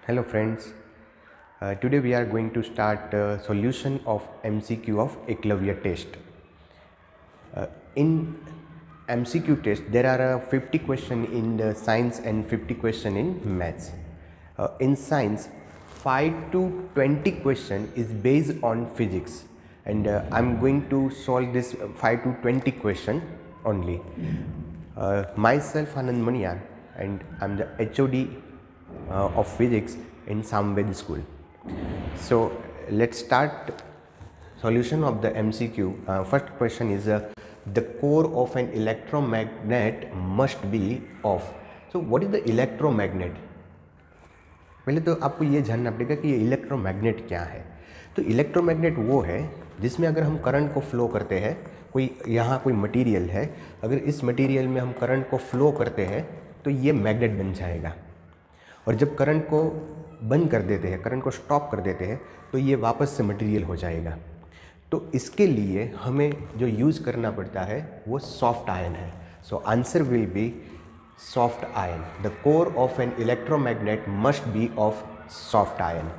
Hello friends, today we are going to start solution of MCQ of Eklavya test. In MCQ test there are 50 question in the science and 50 question in maths. In science 5 to 20 question is based on physics and I'm going to solve this 5 to 20 question only. Myself Anand Maniyar and I'm the HOD of physics in Samved school. So let's start solution of the MCQ. First question is the core of an electromagnet must be off. So what is the electromagnet? पहले तो आपको ये जानना पड़ेगा कि ये electromagnet क्या है. तो इलेक्ट्रोमैग्नेट वो है जिसमें अगर हम करंट को फ्लो करते हैं, यहाँ कोई मटेरियल है, अगर इस मटेरियल में हम करंट को फ्लो करते हैं तो ये मैग्नेट बन जाएगा. और जब करंट को बंद कर देते हैं, करंट को स्टॉप कर देते हैं तो ये वापस से मटेरियल हो जाएगा. तो इसके लिए हमें जो यूज़ करना पड़ता है वो सॉफ्ट आयन है. So answer will be soft iron. The core of an electromagnet must be of soft iron.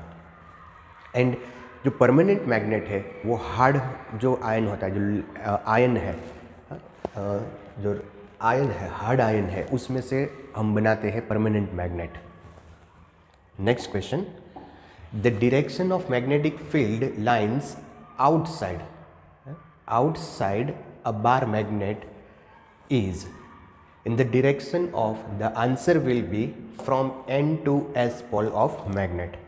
And जो परमानेंट मैग्नेट है वो हार्ड जो आयन होता है, जो आयन है, जो आयन है, हार्ड आयन है, उसमें से हम बनाते हैं permanent magnet. Next question, the direction of magnetic field lines outside a bar magnet is in the direction of, the answer will be from N to S pole of magnet.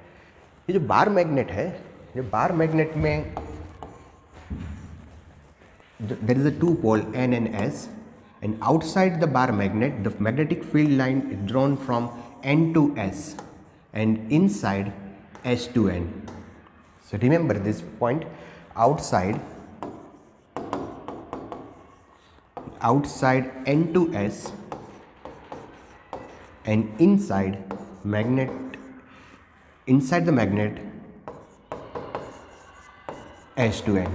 ये जो bar magnet है, ये bar magnet में there is a two pole N and S, and outside the bar magnet the magnetic field line is drawn from N to S and inside S to N. So remember this point, outside N to S and inside the magnet S to N.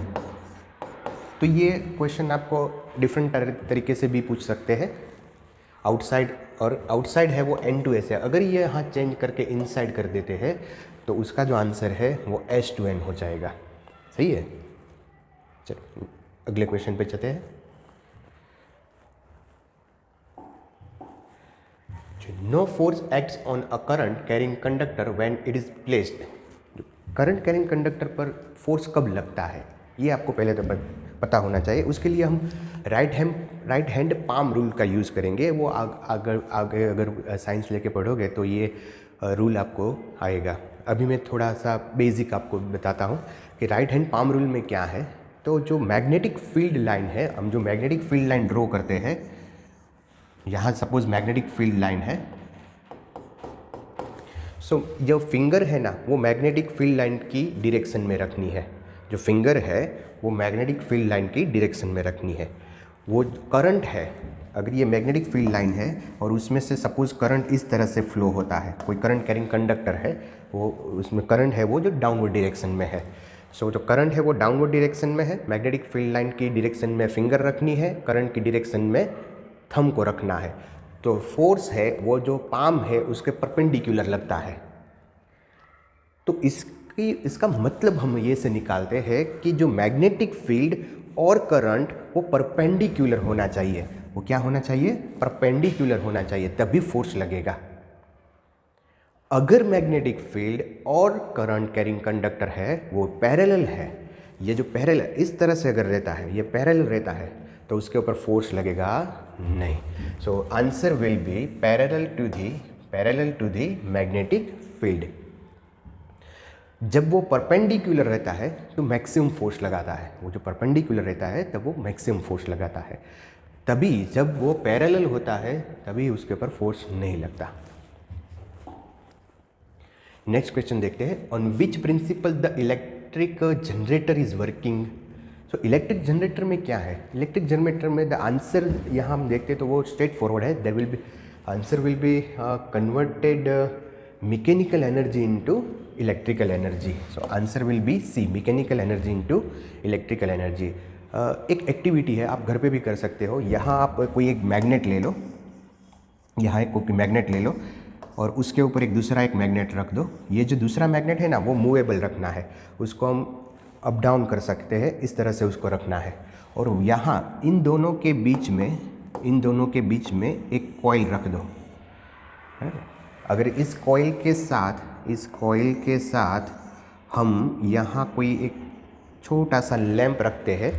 तो ये question आपको different तरीके से भी पूछ सकते हैं. Outside और आउटसाइड है वो N to S है. अगर ये यहाँ चेंज करके इनसाइड कर देते हैं तो उसका जो आंसर है वो S to N हो जाएगा. सही है. चलो अगले क्वेश्चन पे चलते हैं. No force acts on a current carrying conductor when it is placed. Current carrying conductor पर फोर्स कब लगता है ये आपको पहले तो पता होना चाहिए. उसके लिए हम राइट हैंड पाम रूल का यूज़ करेंगे. वो आगे अगर साइंस लेके पढ़ोगे तो ये रूल आपको आएगा. अभी मैं थोड़ा सा बेसिक आपको बताता हूँ कि राइट हैंड पाम रूल में क्या है. तो जो मैग्नेटिक फील्ड लाइन है, हम जो मैग्नेटिक फील्ड लाइन ड्रॉ करते हैं, यहाँ सपोज मैग्नेटिक फील्ड लाइन है. सो जो फिंगर है ना वो मैग्नेटिक फील्ड लाइन की डायरेक्शन में रखनी है. जो फिंगर है वो मैग्नेटिक फील्ड लाइन की डायरेक्शन में रखनी है. वो करंट है, अगर ये मैग्नेटिक फील्ड लाइन है और उसमें से सपोज करंट इस तरह से फ्लो होता है, कोई करंट कैरिंग कंडक्टर है, वो उसमें करंट है वो जो डाउनवर्ड डायरेक्शन में है. सो जो करंट है वो डाउनवर्ड डायरेक्शन में है, मैग्नेटिक फील्ड लाइन की डायरेक्शन में फिंगर रखनी है, करंट की डायरेक्शन में थंब को रखना है. तो फोर्स है वो जो पाम है उसके परपेंडिकुलर लगता है. तो इसका मतलब हम ये से निकालते हैं कि जो मैग्नेटिक फील्ड और करंट वो परपेंडिकुलर होना चाहिए. वो क्या होना चाहिए? परपेंडिकुलर होना चाहिए, तभी फोर्स लगेगा. अगर मैग्नेटिक फील्ड और करंट कैरिंग कंडक्टर है वो पैरेलल है, ये जो पैरेलल इस तरह से अगर रहता है, ये पैरेलल रहता है, तो उसके ऊपर फोर्स लगेगा नहीं. So answer will be parallel to the magnetic field. जब वो परपेंडिकुलर रहता है तो मैक्सिमम फोर्स लगाता है. वो जो परपेंडिकुलर रहता है तब वो मैक्सिमम फोर्स लगाता है. तभी जब वो पैरेलल होता है तभी उसके ऊपर फोर्स नहीं लगता. नेक्स्ट क्वेश्चन देखते हैं. On which principle the electric generator is working. So electric generator में क्या है? इलेक्ट्रिक जनरेटर में द आंसर यहाँ हम देखते हैं तो वो स्ट्रेट फॉरवर्ड है. There will be answer will be converted mechanical energy into electrical energy. So answer will be C, mechanical energy into electrical energy. एक एक्टिविटी है, आप घर पे भी कर सकते हो. यहाँ आप कोई एक मैग्नेट ले लो, यहाँ एक कोई मैग्नेट ले लो, और उसके ऊपर एक दूसरा एक मैग्नेट रख दो। ये जो दूसरा मैग्नेट है ना वो मूवेबल रखना है, उसको हम अप डाउन कर सकते हैं, इस तरह से उसको रखना है। और यहाँ इन दोनों के बीच में एक कॉइल रख दो। अगर इस कॉइल के साथ हम यहाँ कोई एक छोटा सा लैंप रखते हैं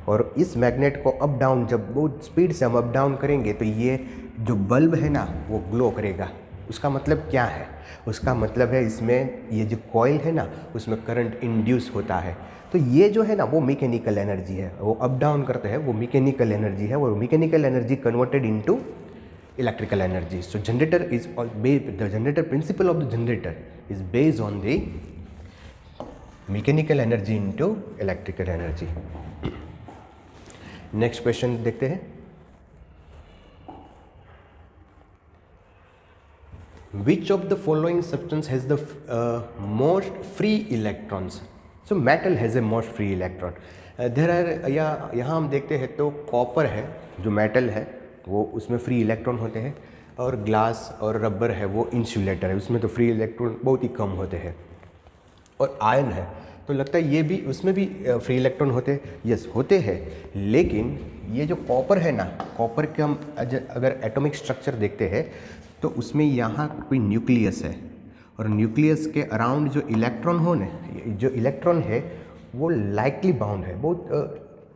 और इस मैग्नेट को अप डाउन, जब बहुत स्पीड से हम अप डाउन करेंगे तो ये जो बल्ब है ना वो ग्लो करेगा। उसका मतलब क्या है? उसका मतलब है इसमें ये जो कॉइल है ना उसमें करंट इंड्यूस होता है। तो ये जो है ना वो मैकेनिकल एनर्जी है, वो अप डाउन करते हैं, वो मैकेनिकल एनर्जी है, और mechanical energy converted into electrical energy. So generator is the generator principle of the generator is based on the mechanical energy into electrical energy. Next question देखते हैं। Which of the following substance has the most free electrons? So metal has a most free electron. There are यहाँ हम देखते हैं तो copper है जो metal है वो, उसमें फ्री इलेक्ट्रॉन होते हैं, और ग्लास और रबर है वो इंसुलेटर है, उसमें तो फ्री इलेक्ट्रॉन बहुत ही कम होते हैं। और आयन है तो लगता है ये भी, उसमें भी फ्री इलेक्ट्रॉन होते हैं। यस होते हैं, लेकिन ये जो कॉपर है ना, कॉपर के हम अगर एटॉमिक स्ट्रक्चर देखते हैं तो उसमें यहाँ कोई न्यूक्लियस है, और न्यूक्लियस के अराउंड जो इलेक्ट्रॉन है वो लाइटली बाउंड है, बहुत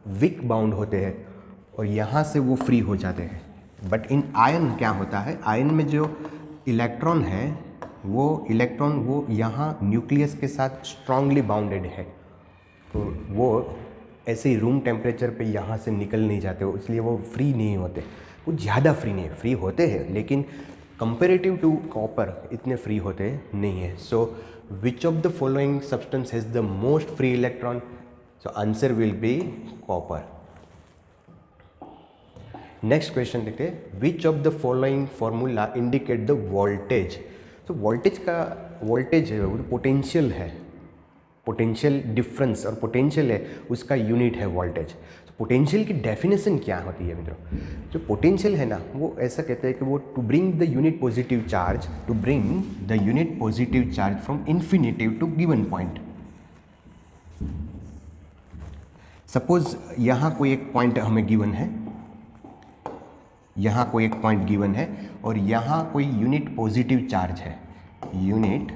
वीक बाउंड होते हैं, और यहाँ से वो फ्री हो जाते हैं। बट इन आयन क्या होता है, आयन में जो इलेक्ट्रॉन है वो यहाँ न्यूक्लियस के साथ स्ट्रांगली बाउंडेड है, तो वो ऐसे ही रूम टेम्परेचर पे यहाँ से निकल नहीं जाते, इसलिए वो फ्री नहीं होते, वो ज़्यादा फ्री नहीं है, फ्री होते हैं लेकिन कंपेरेटिव टू कॉपर इतने फ्री होते नहीं है। So which of the following substance has the most free electron? So answer will be copper. Next question देखते हैं। Which of the following formula indicate the voltage? तो वोल्टेज है वो potential है, पोटेंशियल डिफरेंस और पोटेंशियल है उसका unit है वोल्टेज। तो पोटेंशियल की डेफिनेशन क्या होती है मित्रों? जो पोटेंशियल है ना वो ऐसा कहते हैं कि वो to bring the unit positive charge from infinitive to given point. Suppose यहाँ कोई एक पॉइंट हमें गिवन है, यहाँ कोई एक पॉइंट गिवन है और यहाँ कोई यूनिट पॉजिटिव चार्ज है, यूनिट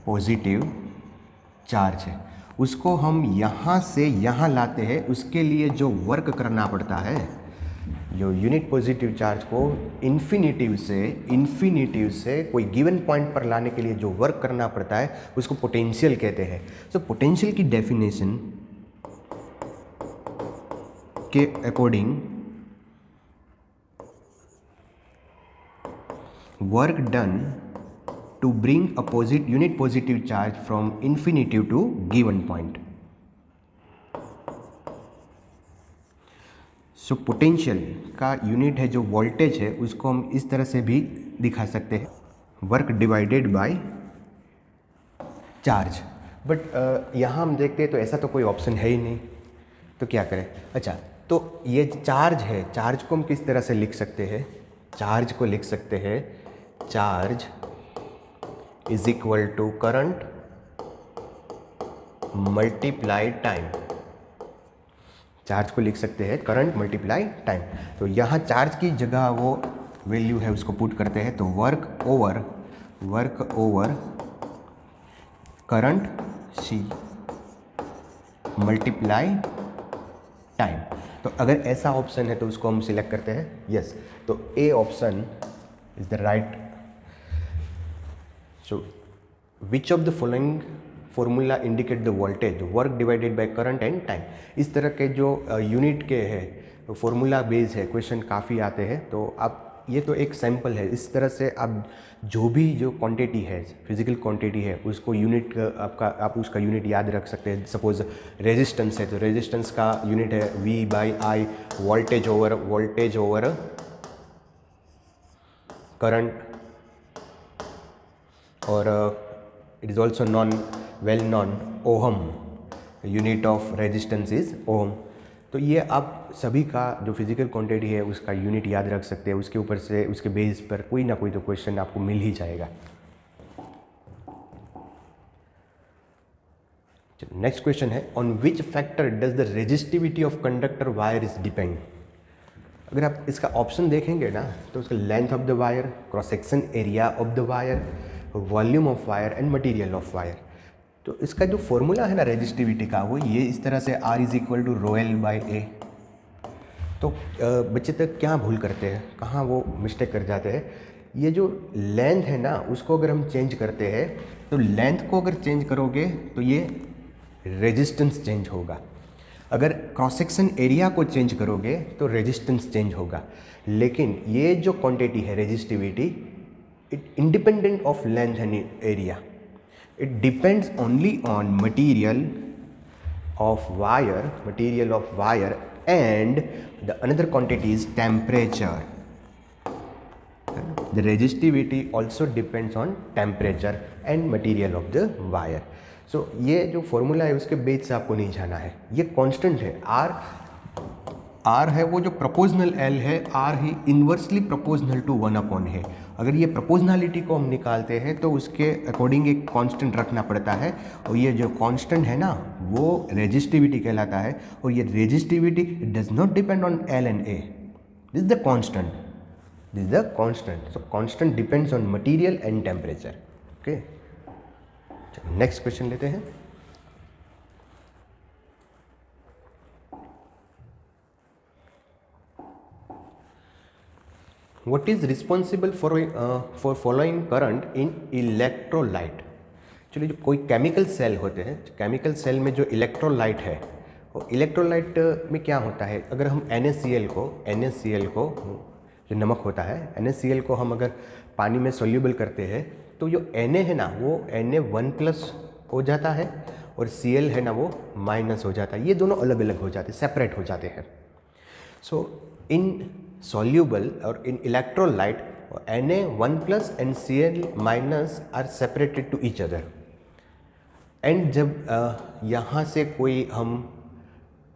पॉजिटिव चार्ज है, उसको हम यहाँ से यहाँ लाते हैं। उसके लिए जो वर्क करना पड़ता है, जो यूनिट पॉजिटिव चार्ज को इन्फिनिटिव से कोई गिवन पॉइंट पर लाने के लिए जो वर्क करना पड़ता है उसको पोटेंशियल कहते हैं। सो पोटेंशियल की डेफिनेशन के according work done to bring a unit positive charge from infinitive to given point. So potential का यूनिट है जो वोल्टेज है, उसको हम इस तरह से भी दिखा सकते हैं, work divided by charge. But यहाँ हम देखते हैं तो ऐसा तो कोई ऑप्शन है ही नहीं, तो क्या करें? अच्छा, तो ये चार्ज है, चार्ज को हम किस तरह से लिख सकते हैं? चार्ज को लिख सकते हैं, charge is equal to current multiply time. Charge को लिख सकते हैं करंट मल्टीप्लाई टाइम। तो यहाँ चार्ज की जगह वो वैल्यू है उसको पुट करते हैं, तो work over current C multiply time. तो अगर ऐसा ऑप्शन है तो उसको हम सिलेक्ट करते हैं, यस। तो A option is the right. So which of the following formula indicate the voltage? Work divided by current and time. इस तरह के जो यूनिट के है फॉर्मूला बेस है, क्वेश्चन काफ़ी आते हैं। तो आप ये तो एक सैम्पल है, इस तरह से आप जो क्वांटिटी है, फिजिकल क्वांटिटी है, उसको यूनिट आप उसका यूनिट याद रख सकते हैं। सपोज रेजिस्टेंस है तो रेजिस्टेंस का यूनिट है V/I, वोल्टेज ओवर करंट, और it is also well non ohm, unit of resistance is ohm. तो ये आप सभी का जो फिजिकल क्वांटिटी है उसका यूनिट याद रख सकते हैं, उसके ऊपर से उसके बेस पर कोई ना कोई तो क्वेश्चन आपको मिल ही जाएगा। नेक्स्ट क्वेश्चन है, on which factor does the resistivity of conductor wire is depend. अगर आप इसका ऑप्शन देखेंगे ना तो उसका length of the wire, cross section area of the wire, volume of wire and material of wire. तो इसका जो फॉर्मूला है ना रेजिस्टिविटी का, वो ये इस तरह से R is equal to rho L by A. तो बच्चे तक क्या भूल करते हैं, कहाँ वो मिस्टेक कर जाते हैं, ये जो लेंथ है ना उसको अगर हम चेंज करते हैं तो लेंथ को अगर चेंज करोगे तो ये रेजिस्टेंस चेंज होगा, अगर क्रॉस सेक्शन एरिया को चेंज करोगे तो रेजिस्टेंस चेंज होगा। लेकिन ये जो क्वांटिटी है resistivity, it independent of length and area, it depends only on material of wire and the another quantity is temperature. The resistivity also depends on temperature and material of the wire. So ये जो formula है उसके base से आपको नहीं जाना है, ये कांस्टेंट है R है वो जो प्रोपोर्शनल L है, R ही इन्वर्सली प्रोपोर्शनल टू 1 है। अगर ये प्रोपोर्शनलिटी को हम निकालते हैं तो उसके अकॉर्डिंग एक कांस्टेंट रखना पड़ता है, और ये जो कांस्टेंट है ना वो रेजिस्टिविटी कहलाता है। और ये resistivity does not depend on L and A, this is the constant. So constant depends on material and temperature. Okay, next question लेते हैं। What is responsible for following current in electrolyte? चलिए, जो कोई chemical cell होते हैं, chemical cell में जो electrolyte है, वो इलेक्ट्रोलाइट में क्या होता है, अगर हम NaCl को जो नमक होता है NaCl को हम अगर पानी में सोल्यूबल करते हैं तो जो Na है ना वो Na1+ हो जाता है, और Cl है ना वो माइनस हो जाता है। ये दोनों अलग अलग हो जाते हैं, सेपरेट हो जाते हैं। सो इन soluble or in electrolyte Na1+ and Cl- are separated to each other, and जब यहाँ से कोई हम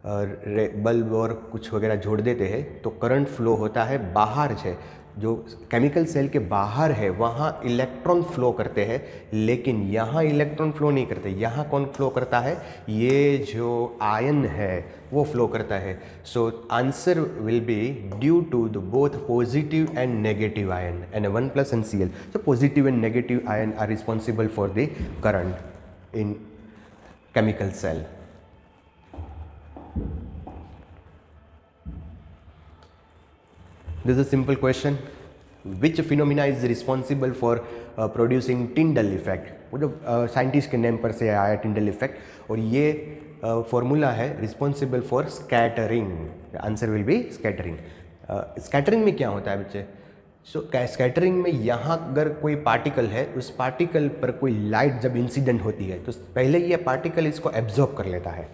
बल्ब और कुछ वगैरह जोड़ देते हैं तो करंट फ्लो होता है बाहर से, जो केमिकल सेल के बाहर है वहाँ इलेक्ट्रॉन फ्लो करते हैं, लेकिन यहाँ इलेक्ट्रॉन फ्लो नहीं करते। यहाँ कौन फ्लो करता है, ये जो आयन है वो फ्लो करता है। So answer will be due to the both positive and negative ion Na1+ and Cl. So positive and negative ion are responsible for the current in chemical cell. This is a simple question. Which phenomena is responsible for producing Tyndall effect? वो जो scientist के name पर से आया Tyndall effect, और ये formula है responsible for scattering. Answer will B scattering. Scattering में क्या होता है बच्चे? सो स्कैटरिंग में यहाँ अगर कोई पार्टिकल है, उस पार्टिकल पर कोई लाइट जब इंसिडेंट होती है तो पहले ये पार्टिकल इसको एब्जॉर्ब कर लेता है,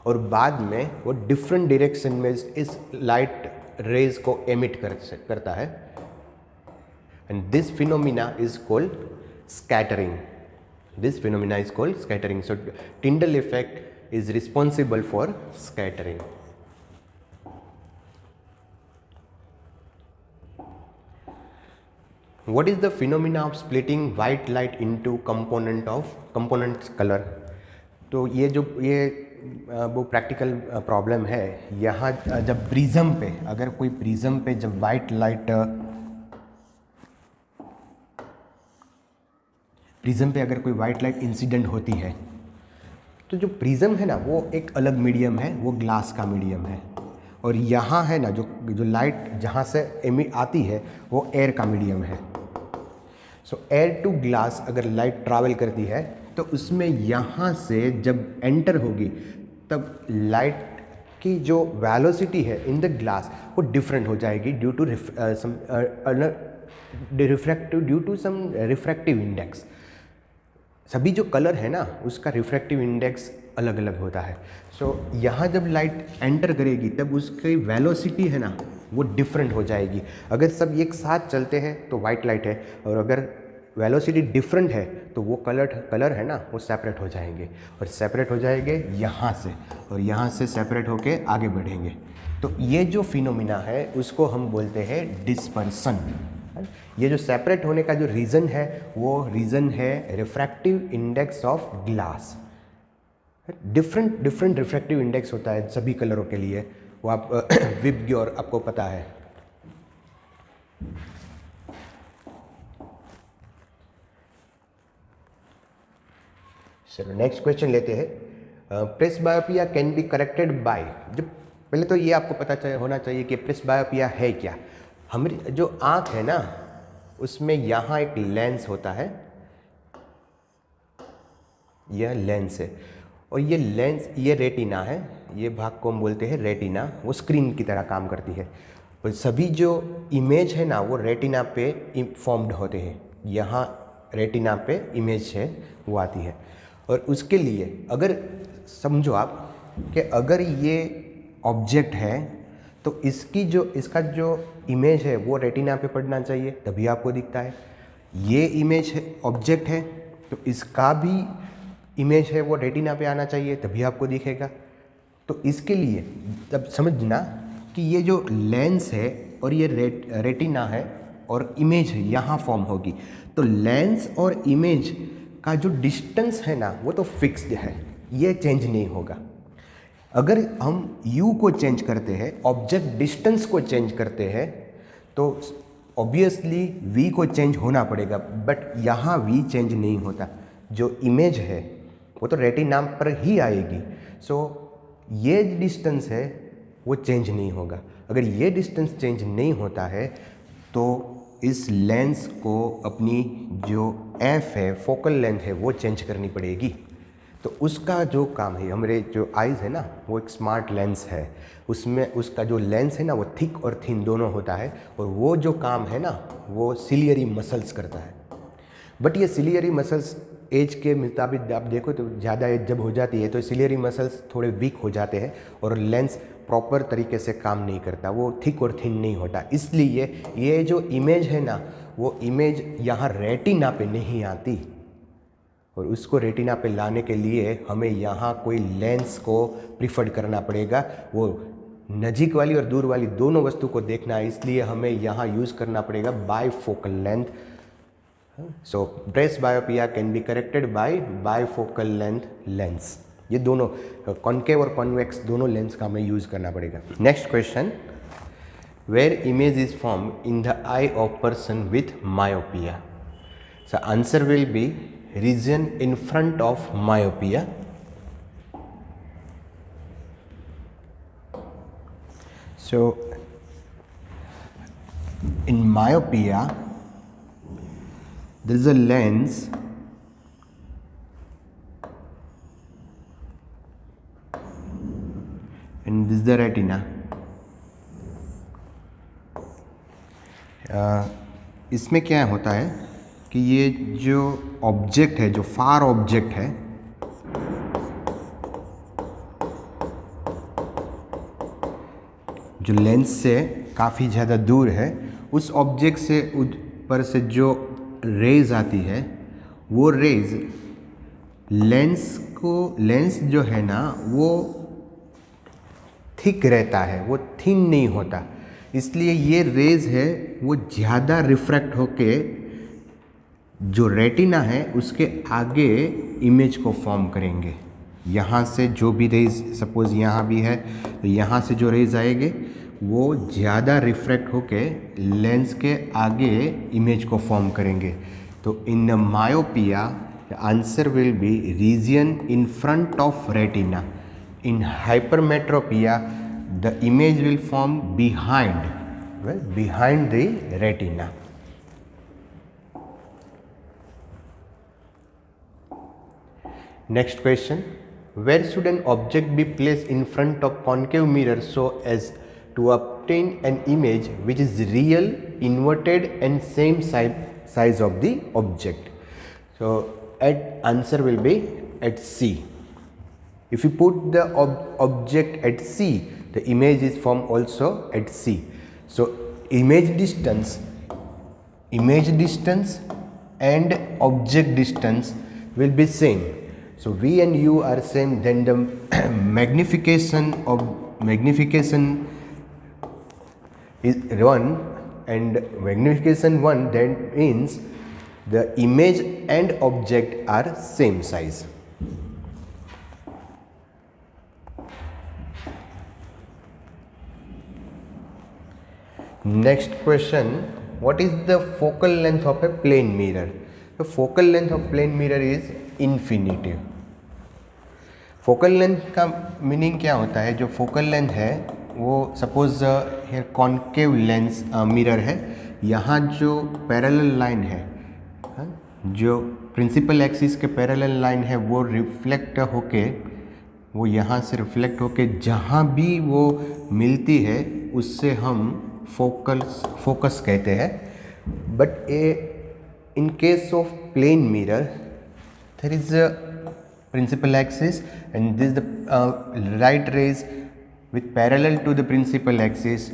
और बाद में वो डिफरेंट डायरेक्शन में इस लाइट रेज को एमिट करता है, and this phenomena is called scattering. This phenomena is called scattering. So Tyndall effect is responsible for scattering. What is the phenomena of splitting white light into component color? तो ये वो practical problem है। यहाँ जब prism पे, अगर कोई prism पे जब वाइट लाइट प्रिज्म पे अगर कोई वाइट लाइट इंसिडेंट होती है तो जो प्रिज्म है ना वो एक अलग मीडियम है, वो ग्लास का मीडियम है, और यहाँ है ना जो लाइट जहाँ से आती है वो एयर का मीडियम है। सो एयर टू ग्लास अगर लाइट ट्रैवल करती है तो उसमें यहाँ से जब एंटर होगी तब लाइट की जो वेलोसिटी है इन द ग्लास वो डिफरेंट हो जाएगी due to some refractive index. सभी जो कलर है ना उसका रिफ्रैक्टिव इंडेक्स अलग अलग होता है। सो यहाँ जब लाइट एंटर करेगी तब उसकी वेलोसिटी है ना वो डिफरेंट हो जाएगी। अगर सब एक साथ चलते हैं तो वाइट लाइट है, और अगर वेलोसिटी डिफरेंट है तो वो कलर है ना वो सेपरेट हो जाएंगे, और सेपरेट हो जाएंगे यहाँ से, और यहाँ से सेपरेट होके आगे बढ़ेंगे। तो ये जो फिनोमिना है उसको हम बोलते हैं डिस्पर्सन। ये जो सेपरेट होने का जो रीज़न है वो रीज़न है refractive index of glass. Different refractive index होता है सभी कलरों के लिए, वो आप विब और आपको पता है। चलो नेक्स्ट क्वेश्चन लेते हैं। Presbyopia can be corrected bye, जब पहले तो ये आपको पता होना चाहिए कि प्रेसबायोपिया है क्या। हमारी जो आँख है ना उसमें यहाँ एक लेंस होता है, यह लेंस है, और ये लेंस ये रेटिना है, ये भाग को हम बोलते हैं रेटिना, वो स्क्रीन की तरह काम करती है। और सभी जो इमेज है ना वो रेटिना पे फॉर्म्ड होते हैं, यहाँ रेटिना पे इमेज है वो आती है। और उसके लिए अगर समझो आप कि अगर ये ऑब्जेक्ट है तो इसका जो इमेज है वो रेटिना पे पड़ना चाहिए तभी आपको दिखता है। ये इमेज है ऑब्जेक्ट है तो इसका भी इमेज है वो रेटिना पे आना चाहिए तभी आपको दिखेगा। तो इसके लिए तब समझना कि ये जो लेंस है और ये रेटिना है और इमेज यहाँ फॉर्म होगी, तो लेंस और इमेज का जो डिस्टेंस है ना वो तो फिक्स्ड है, ये चेंज नहीं होगा। अगर हम u को चेंज करते हैं, ऑब्जेक्ट डिस्टेंस को चेंज करते हैं, तो ऑब्वियसली v को चेंज होना पड़ेगा, बट यहाँ v चेंज नहीं होता। जो इमेज है वो तो रेटिना पर ही आएगी, सो ये डिस्टेंस है वो चेंज नहीं होगा। अगर ये डिस्टेंस चेंज नहीं होता है तो इस लेंस को अपनी जो f है फोकल लेंथ है वो चेंज करनी पड़ेगी। तो उसका जो काम है, हमारे जो आइज़ है ना वो एक स्मार्ट लेंस है, उसमें उसका जो लेंस है ना वो थिक और थिन दोनों होता है, और वो जो काम है ना वो सिलियरी मसल्स करता है। बट ये सिलियरी मसल्स एज के मुताबिक आप देखो तो ज़्यादा एज जब हो जाती है तो सिलियरी मसल्स थोड़े वीक हो जाते हैं और लेंस प्रॉपर तरीके से काम नहीं करता, वो थिक और थिन नहीं होता। इसलिए ये जो इमेज है ना वो इमेज यहाँ रेटिना पे नहीं आती, और उसको रेटिना पे लाने के लिए हमें यहाँ कोई लेंस को प्रिफर्ड करना पड़ेगा। वो नज़दीक वाली और दूर वाली दोनों वस्तु को देखना है, इसलिए हमें यहाँ यूज़ करना पड़ेगा bifocal length. So presbyopia can be corrected bye bifocal length lens. ये दोनों कॉन्केव और कॉन्वेक्स दोनों लेंस का हमें यूज़ करना पड़ेगा। Next question, where image is form in the eye of person with myopia. So answer will be region in front of myopia. So in myopia there is a lens and this is the retina. इसमें क्या होता है कि ये जो object है, जो फार object है, जो लेंस से काफ़ी ज़्यादा दूर है, उस ऑब्जेक्ट से ऊपर से जो रेज आती है वो रेज लेंस जो है ना वो थिक रहता है, वो थिन नहीं होता। इसलिए ये रेज है वो ज़्यादा रिफ्रैक्ट होके जो रेटिना है उसके आगे इमेज को फॉर्म करेंगे। यहाँ से जो भी रेज सपोज यहाँ भी है तो यहाँ से जो रेज आएंगे वो ज़्यादा रिफ्रैक्ट होके लेंस के आगे इमेज को फॉर्म करेंगे। तो in myopia the answer will be region in front of retina. In hypermetropia the image will form behind the retina. Next question, where should an object be placed in front of concave mirror so as to obtain an image which is real, inverted and same size of the object? So answer will be at C. If you put the object at C, the image is formed also at C. So image distance and object distance will be same. So V and U are same, then the magnification is 1, and magnification 1, that means the image and object are same size. Next question, what is the focal length of a plane mirror? The focal length of plane mirror is infinitive. Focal length का meaning क्या होता है? जो focal length है वो suppose here concave lens mirror है, यहाँ जो पैरेलल लाइन है, जो प्रिंसिपल एक्सिस के पैरेलल लाइन है वो रिफ्लेक्ट होके, वो यहाँ से रिफ्लेक्ट होके जहाँ भी वो मिलती है उससे हम फोकस कहते हैं. But in case of plane mirror there is a principal axis, and this is the light rays with parallel to the principal axis,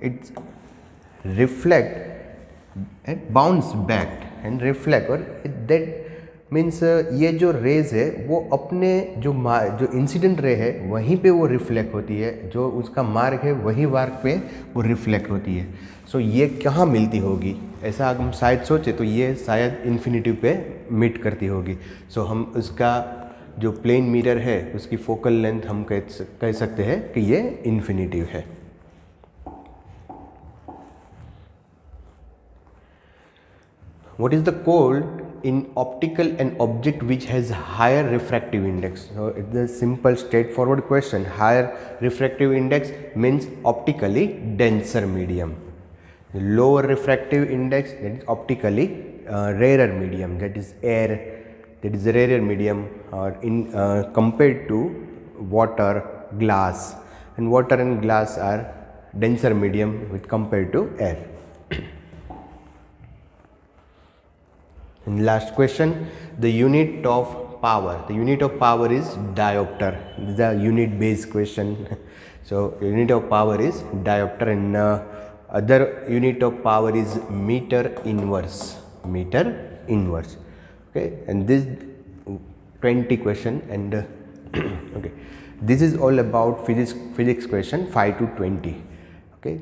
it reflect and bounce back and reflect, और that means ये जो raise है वो अपने जो incident ray है वहीं पे वो रिफ्लेक्ट होती है, जो उसका मार्ग है वही मार्ग पे वो रिफ्लेक्ट होती है. सो ये कहाँ मिलती होगी, ऐसा हम शायद सोचे तो ये शायद इन्फिनिटिव पे मीट करती होगी. सो हम उसका जो प्लेन मिरर है उसकी फोकल लेंथ हम कह सकते हैं कि ये इन्फिनिटिव है. What is the code in optical an object which has higher refractive index? So it's a simple straightforward question. Higher refractive index means optically denser medium. Lower refractive index, that is optically rarer medium, that is air, that is a rarer medium, or in compared to water, glass, and water and glass are denser medium with compared to air. And last question, the unit of power. The unit of power is diopter. This is a unit based question. So unit of power is diopter, and other unit of power is meter inverse. Meter inverse. Okay, and this 20 question, and okay, this is all about physics question 5 to 20. Okay.